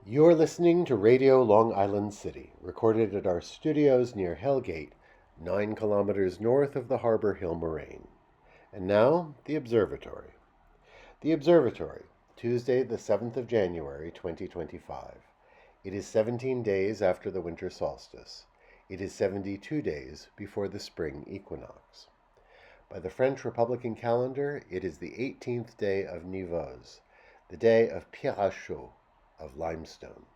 You're listening to Radio Long Island City, recorded at our studios near Hell Gate, 9 kilometers north of the Harbor Hill Moraine. And now, the Observatory. The Observatory, Tuesday, the 7th of January, 2025. It is 17 days after the winter solstice. It is 72 days before the spring equinox. By the French Republican calendar, it is the 18th day of Nivose, the day of Pirachot, of limestone.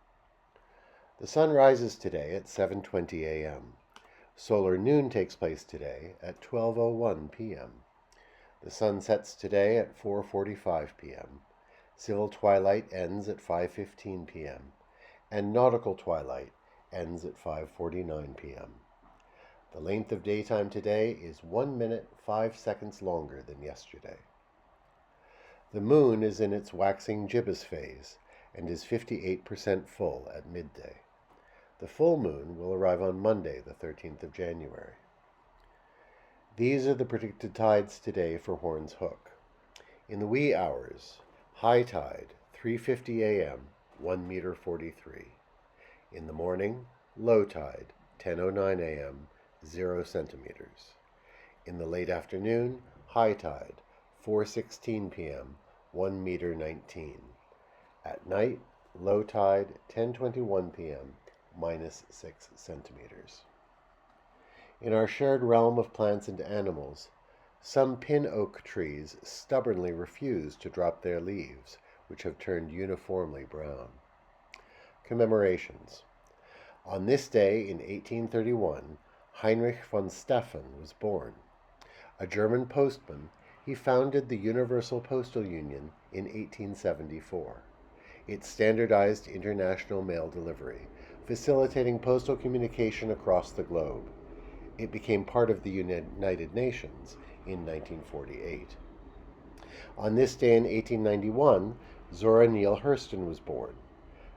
The sun rises today at 7:20 a.m. Solar noon takes place today at 12:01 p.m. The sun sets today at 4:45 p.m. Civil twilight ends at 5:15 p.m. and nautical twilight ends at 5:49 p.m. The length of daytime today is 1 minute 5 seconds longer than yesterday. The moon is in its waxing gibbous phase and is 58% full at midday. The full moon will arrive on Monday, the 13th of January. These are the predicted tides today for Horn's Hook. In the wee hours, high tide, 3:50 a.m., 1 meter 43. In the morning, low tide, 10:09 a.m., 0 centimeters. In the late afternoon, high tide, 4:16 p.m., 1 meter 19. At night, low tide, 10:21 p.m., minus 6 centimeters. In our shared realm of plants and animals, some pin oak trees stubbornly refuse to drop their leaves, which have turned uniformly brown. Commemorations. On this day in 1831, Heinrich von Stauffen was born. A German postman, he founded the Universal Postal Union in 1874. It standardized international mail delivery, facilitating postal communication across the globe. It became part of the United Nations in 1948. On this day in 1891, Zora Neale Hurston was born.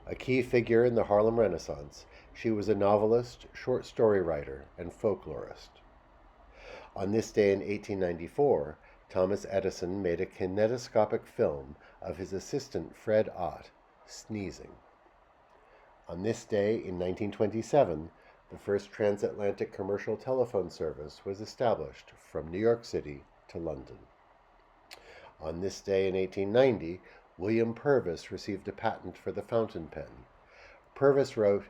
A key figure in the Harlem Renaissance, she was a novelist, short story writer, and folklorist. On this day in 1894, Thomas Edison made a kinetoscopic film of his assistant Fred Ott sneezing. On this day in 1927, the first transatlantic commercial telephone service was established from New York City to London. On this day in 1890, William Purvis received a patent for the fountain pen. Purvis wrote,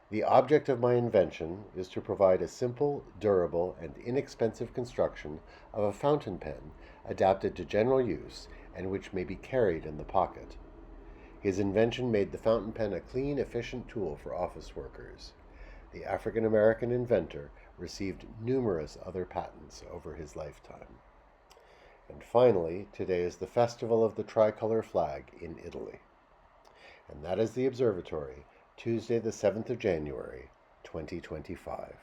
"The object of my invention is to provide a simple, durable, and inexpensive construction of a fountain pen adapted to general use and which may be carried in the pocket." His invention made the fountain pen a clean, efficient tool for office workers. The African-American inventor received numerous other patents over his lifetime. And finally, today is the Festival of the Tricolor Flag in Italy. And that is the Observatory, Tuesday the 7th of January, 2025.